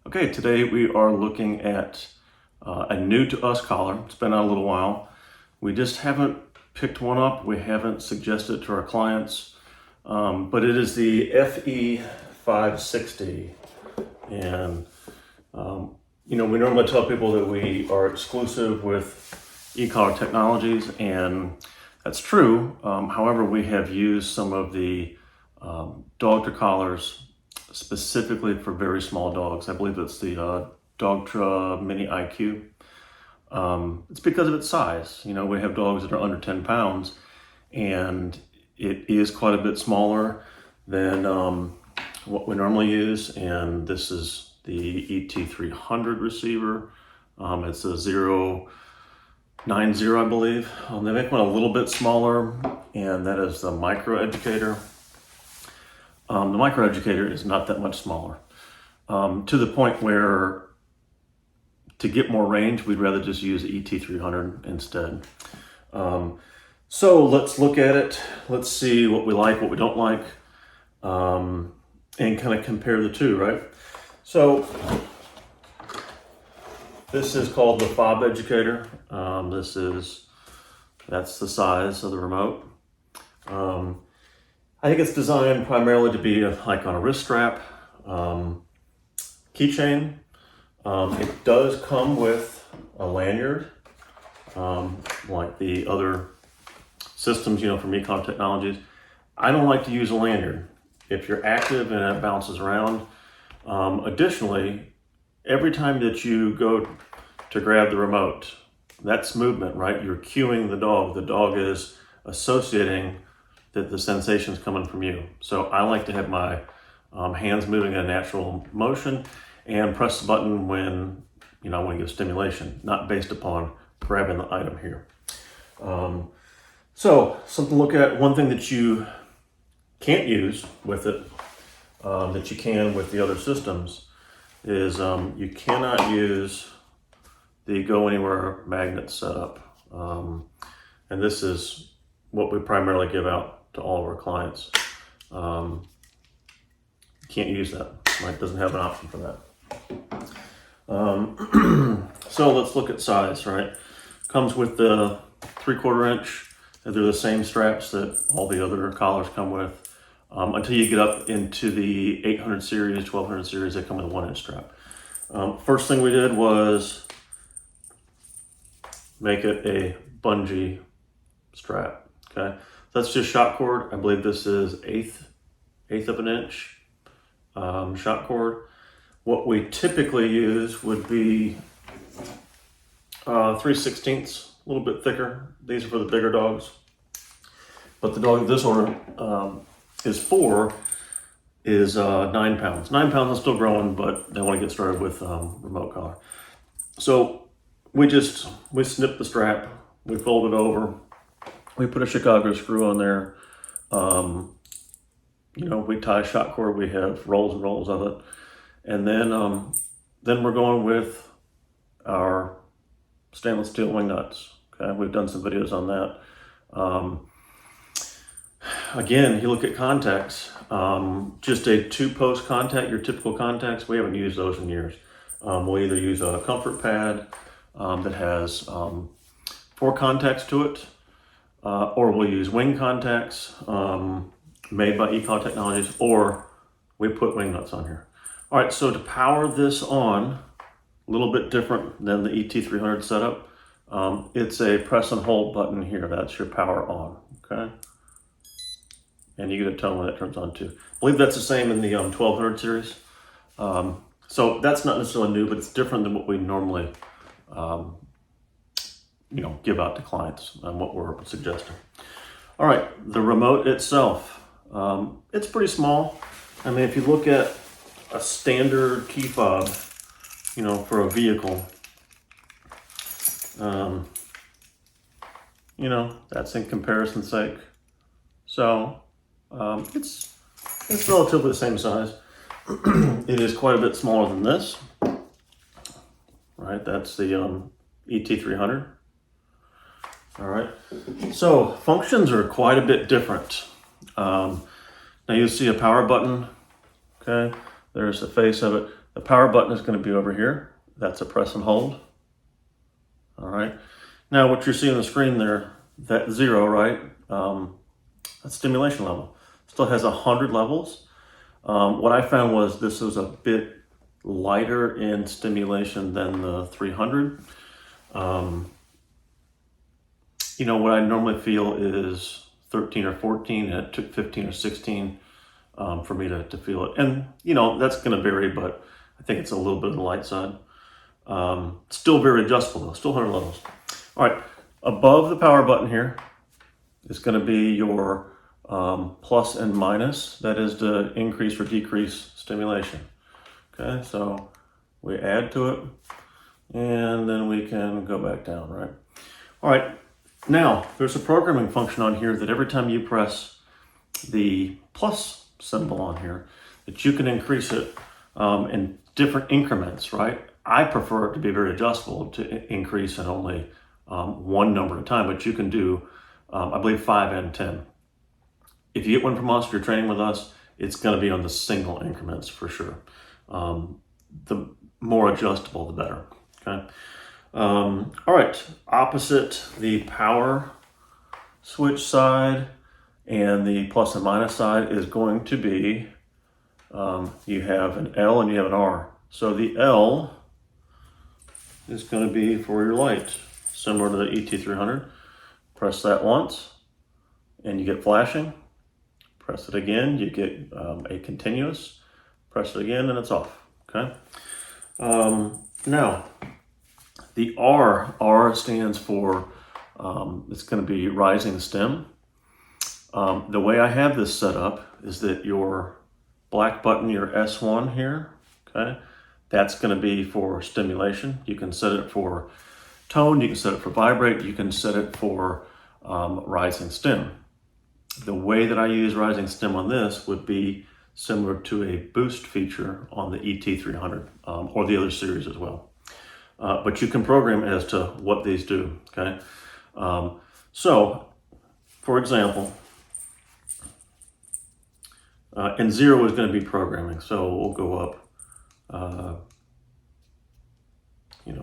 Okay, today we are looking at a new to us collar. It's been out a little while. We just haven't picked one up. We haven't suggested it to our clients, but it is the FE-560. And, we normally tell people that we are exclusive with e-collar technologies, and that's true. However, we have used some of the dog collars specifically for very small dogs. I believe it's the Dogtra Mini IQ. It's because of its size. We have dogs that are under 10 pounds, and it is quite a bit smaller than what we normally use. And this is the ET300 receiver. It's a 090, I believe. They make one a little bit smaller, and that is the Micro Educator. The Micro Educator is not that much smaller, to the point where to get more range, we'd rather just use ET300 instead. So let's look at it. Let's see what we like, what we don't like, and kind of compare the two, right? So this is called the Fob Educator. That's the size of the remote. I think it's designed primarily to be like on a wrist strap, keychain. It does come with a lanyard, like the other systems, from Econ Technologies. I don't like to use a lanyard if you're active and it bounces around. Additionally, every time that you go to grab the remote, that's movement, right? You're cueing the dog. The dog is associating that the sensation's coming from you. So I like to have my hands moving in a natural motion and press the button when, I want to give stimulation, not based upon grabbing the item here. So something to look at. One thing that you can't use with it, that you can with the other systems, is you cannot use the go anywhere magnet setup. And this is what we primarily give out to all of our clients. Can't use that, right? Doesn't have an option for that. So let's look at size, right? Comes with the 3/4 inch. They're the same straps that all the other collars come with, until you get up into the 800 series, 1200 series, they come with a 1 inch strap. First thing we did was make it a bungee strap, okay? That's just shot cord. I believe this is eighth of an inch shot cord. What we typically use would be 3/16, a little bit thicker. These are for the bigger dogs. But the dog this order is 9 pounds. 9 pounds is still growing, but they want to get started with remote collar. So we snip the strap, we fold it over, we put a Chicago screw on there. We tie shot cord. We have rolls and rolls of it, and then we're going with our stainless steel wing nuts. Okay, we've done some videos on that. Again, you look at contacts. Just a 2-post contact, your typical contacts. We haven't used those in years. We'll either use a comfort pad that has 4 contacts to it. Or we'll use wing contacts made by Econ Technologies, or we put wing nuts on here. All right, so to power this on, a little bit different than the ET300 setup. It's a press and hold button here. That's your power on, okay? And you get a tone when it turns on too. I believe that's the same in the 1200 series. So that's not necessarily new, but it's different than what we normally give out to clients and what we're suggesting. All right, the remote itself, it's pretty small. I mean, if you look at a standard key fob, for a vehicle, that's in comparison's sake. So it's relatively the same size. It is quite a bit smaller than this, right? That's the ET300. All right, so functions are quite a bit different. Now you see a power button, okay? There's the face of it. The power button is going to be over here. That's a press and hold. All right. Now what you're seeing on the screen there, that 0, right? That's stimulation level. Still has 100 levels. What I found was this was a bit lighter in stimulation than the 300. You know, what I normally feel is 13 or 14, and it took 15 or 16 for me to feel it. And, you know, that's going to vary, but I think it's a little bit on the light side. Still very adjustable though, still 100 levels. All right, above the power button here is going to be your plus and minus. That is to increase or decrease stimulation. Okay, so we add to it, and then we can go back down, right? All right, now there's a programming function on here that every time you press the plus symbol on here, that you can increase it in different increments, right? I prefer it to be very adjustable, to increase in only one number at a time, but you can do, I believe, 5 and 10. If you get one from us, if you're training with us, it's going to be on the single increments for sure. The more adjustable, the better. Okay. All right. Opposite the power switch side and the plus and minus side is going to be, you have an L and you have an R. So the L is going to be for your light, similar to the ET300. Press that once and you get flashing. Press it again, you get a continuous. Press it again and it's off, okay? Now, the R stands for, it's gonna be rising stem. The way I have this set up is that your black button, your S1 here, okay? That's gonna be for stimulation. You can set it for tone, you can set it for vibrate, you can set it for rising stem. The way that I use rising stem on this would be similar to a boost feature on the ET300 or the other series as well. But you can program as to what these do, okay? So, for example, and 0 is going to be programming. So we'll go up,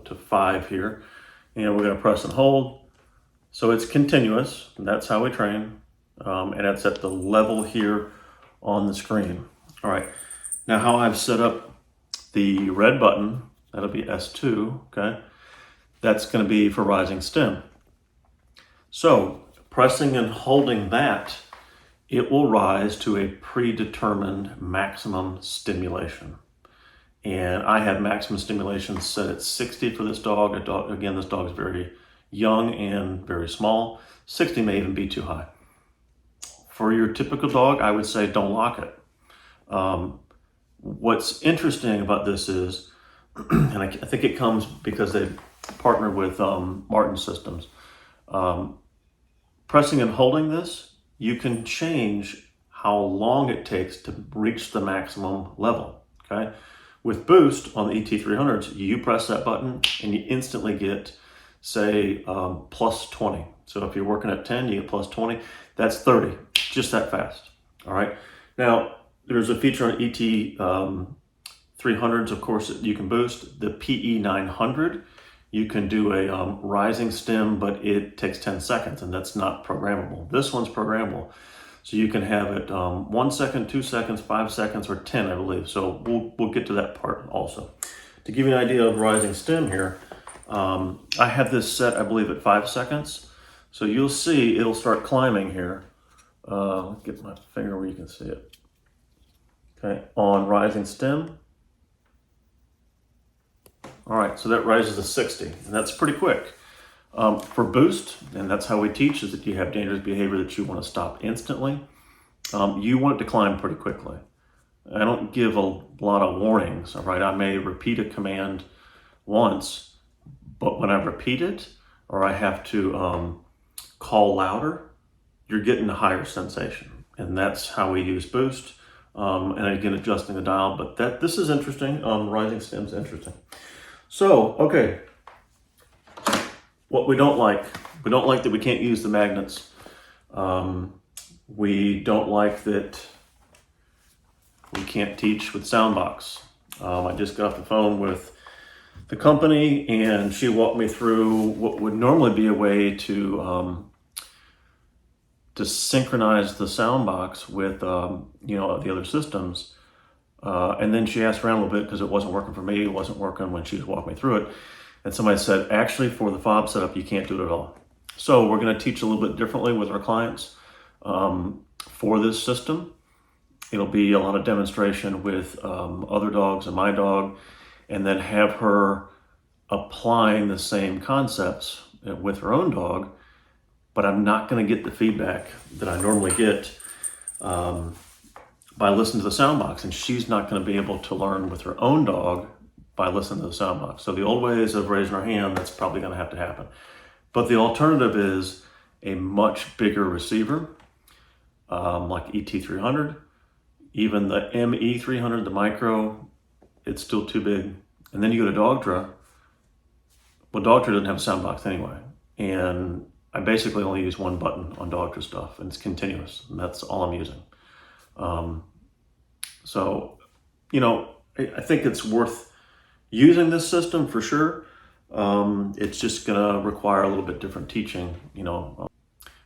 to 5 here, and we're going to press and hold. So it's continuous, and that's how we train. And it's at the level here on the screen. All right, now how I've set up the red button, that'll be S2, okay? That's gonna be for rising stem. So pressing and holding that, it will rise to a predetermined maximum stimulation. And I have maximum stimulation set at 60 for this dog. Again, this dog is very young and very small. 60 may even be too high. For your typical dog, I would say don't lock it. What's interesting about this is, and I think it comes because they partner with Martin Systems. Pressing and holding this, you can change how long it takes to reach the maximum level, okay? With Boost on the ET300s, you press that button and you instantly get, say, plus 20. So if you're working at 10, you get plus 20. That's 30, just that fast, all right? Now, there's a feature on ET300s, of course, that you can boost. The PE900, you can do a rising stem, but it takes 10 seconds, and that's not programmable. This one's programmable. So you can have it 1 second, 2 seconds, 5 seconds, or 10, I believe. So we'll get to that part also. To give you an idea of rising stem here, I have this set, I believe, at 5 seconds. So you'll see it'll start climbing here. Get my finger where you can see it. Okay, on rising stem. All right, so that rises to 60, and that's pretty quick. For boost, and that's how we teach, is that you have dangerous behavior that you want to stop instantly. You want it to climb pretty quickly. I don't give a lot of warnings, all right? I may repeat a command once, but when I repeat it, or I have to call louder, you're getting a higher sensation. And that's how we use boost. And again, adjusting the dial, but this is interesting. Rising stem's interesting. So, okay, what we don't like that we can't use the magnets. We don't like that we can't teach with sound box. I just got off the phone with the company, and she walked me through what would normally be a way to synchronize the sound box with the other systems. And then she asked around a little bit because it wasn't working for me. It wasn't working when she was walking me through it. And somebody said, actually, for the fob setup, you can't do it at all. So we're going to teach a little bit differently with our clients for this system. It'll be a lot of demonstration with other dogs and my dog, and then have her applying the same concepts with her own dog. But I'm not going to get the feedback that I normally get by listening to the sound box, and she's not going to be able to learn with her own dog by listening to the sound box. So the old ways of raising her hand, that's probably going to have to happen. But the alternative is a much bigger receiver, like ET300, even the ME300, the micro, it's still too big. And then you go to Dogtra. Well, Dogtra doesn't have a sound box anyway. And I basically only use one button on Dogtra stuff, and it's continuous, and that's all I'm using. So, I think it's worth using this system for sure. It's just gonna require a little bit different teaching,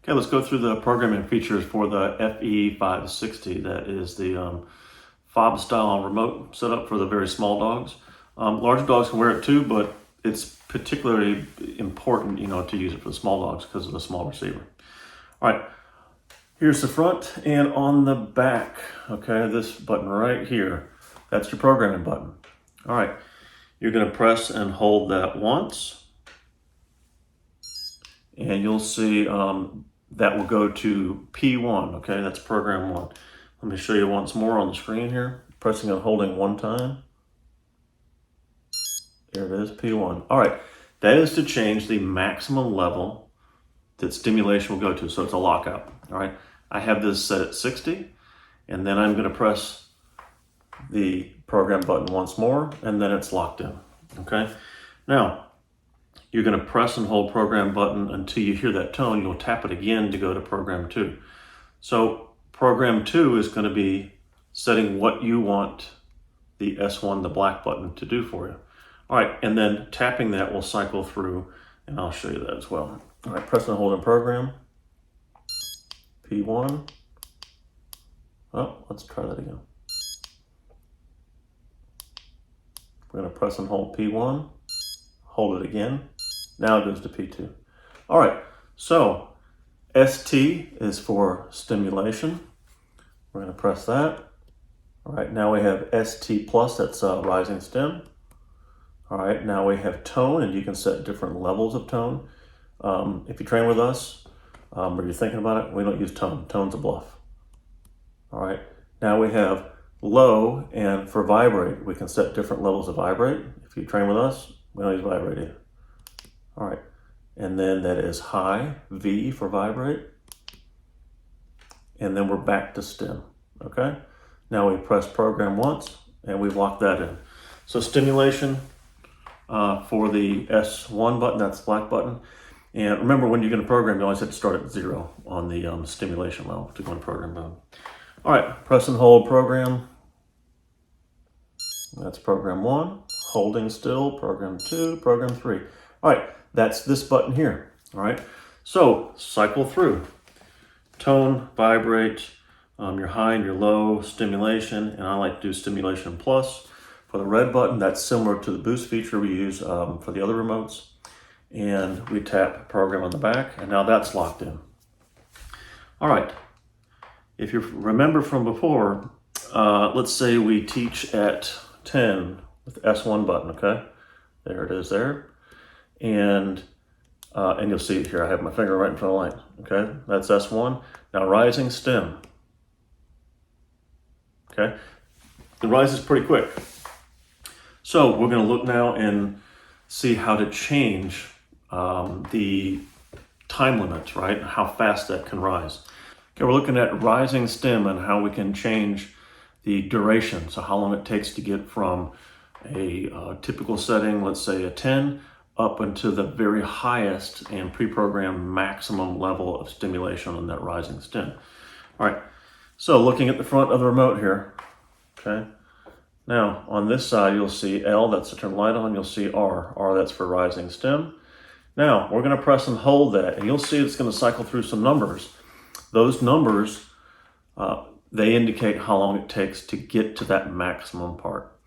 Okay, let's go through the programming features for the FE-560. That is the fob style remote setup for the very small dogs. Larger dogs can wear it too, but it's particularly important, to use it for the small dogs because of the small receiver. All right, here's the front, and on the back, okay, this button right here, that's your programming button. All right, you're gonna press and hold that once, and you'll see that will go to P1, okay, that's program 1. Let me show you once more on the screen here. Pressing and holding one time. There it is, P1. All right, that is to change the maximum level that stimulation will go to, so it's a lockout. All right, I have this set at 60, and then I'm gonna press the program button once more, and then it's locked in, okay? Now, you're gonna press and hold program button until you hear that tone. You'll tap it again to go to program 2. So program 2 is gonna be setting what you want the S1, the black button, to do for you. All right, and then tapping that will cycle through, and I'll show you that as well. All right, press and hold in program, P1. Oh, let's try that again. We're gonna press and hold P1, hold it again. Now it goes to P2. All right, so ST is for stimulation. We're gonna press that. All right, now we have ST plus, that's rising stim. All right, now we have tone, and you can set different levels of tone. If you train with us, or you're thinking about it, we don't use tone. Tone's a bluff. All right, now we have low, and for vibrate, we can set different levels of vibrate. If you train with us, we don't use vibrate either. All right, and then that is high, V for vibrate. And then we're back to stim, okay? Now we press program once, and we lock that in. So stimulation for the S1 button, that's the black button. And remember, when you're gonna program, you always have to start at 0 on the stimulation level to go into program mode. All right, press and hold program. That's program 1, holding still, program 2, program 3. All right, that's this button here, all right? So cycle through. Tone, vibrate, your high and your low, stimulation, and I like to do stimulation plus. For the red button, that's similar to the boost feature we use for the other remotes. And we tap program on the back, and now that's locked in. All right, if you remember from before, let's say we teach at 10 with S1 button, okay? There it is there. And you'll see it here. I have my finger right in front of the light, okay? That's S1. Now rising stim, okay? The rise is pretty quick. So we're gonna look now and see how to change the time limit, right? How fast that can rise. Okay, we're looking at rising stim and how we can change the duration. So how long it takes to get from a typical setting, let's say a 10, up into the very highest and pre-programmed maximum level of stimulation on that rising stim. All right, so looking at the front of the remote here, okay, Now, on this side, you'll see L, that's to turn light on. You'll see R, that's for rising stem. Now, we're going to press and hold that, and you'll see it's going to cycle through some numbers. Those numbers, they indicate how long it takes to get to that maximum part.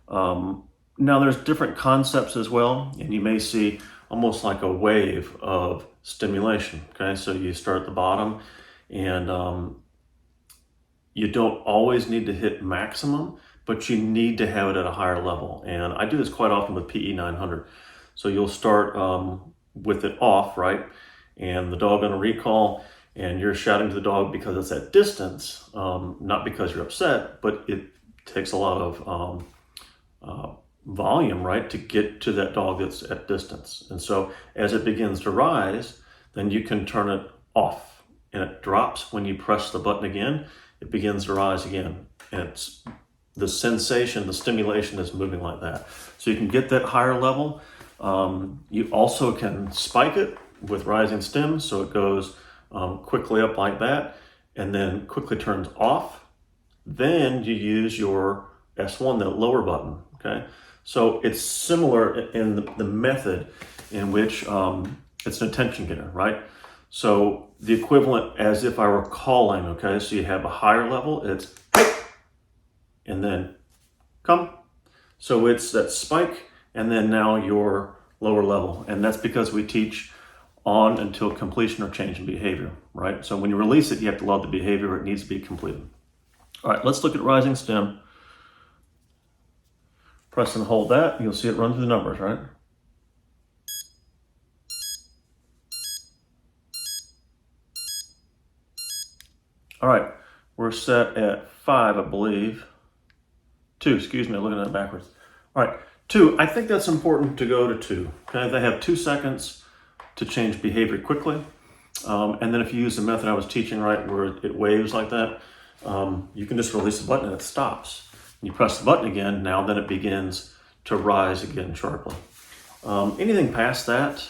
Now, there's different concepts as well, and you may see almost like a wave of stimulation. Okay, so you start at the bottom, and you don't always need to hit maximum, but you need to have it at a higher level. And I do this quite often with PE-900. So you'll start with it off, right? And the dog on a recall, and you're shouting to the dog because it's at distance, not because you're upset, but it takes a lot of volume, right, to get to that dog that's at distance. And so as it begins to rise, then you can turn it off, and it drops when you press the button again. It begins to rise again, and it's the sensation, the stimulation is moving like that. So you can get that higher level. You also can spike it with rising stems, so it goes quickly up like that, and then quickly turns off. Then you use your S1, the lower button, okay? So it's similar in the method in which it's an attention getter, right? So the equivalent as if I were calling, okay? So you have a higher level, it's hey, and then come. So it's that spike, and then now your lower level. And that's because we teach on until completion or change in behavior, right? So when you release it, you have to love the behavior. It needs to be completed. All right, let's look at rising stem. Press and hold that. You'll see it run through the numbers, right? All right, we're set at 5, I believe. 2, excuse me, I'm looking at it backwards. All right, 2, I think that's important to go to 2. Okay, they have 2 seconds to change behavior quickly. And then if you use the method I was teaching, right, where it waves like that, you can just release the button and it stops. You press the button again, now then it begins to rise again sharply. Anything past that,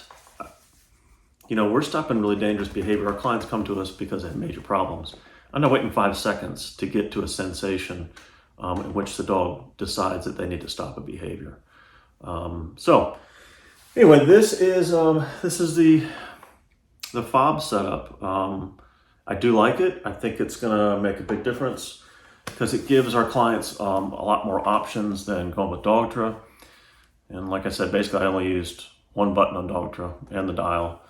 you know, we're stopping really dangerous behavior. Our clients come to us because they have major problems. I'm not waiting 5 seconds to get to a sensation in which the dog decides that they need to stop a behavior. So anyway, this is the fob setup. I do like it. I think it's going to make a big difference because it gives our clients a lot more options than going with Dogtra. And like I said, basically I only used one button on Dogtra and the dial.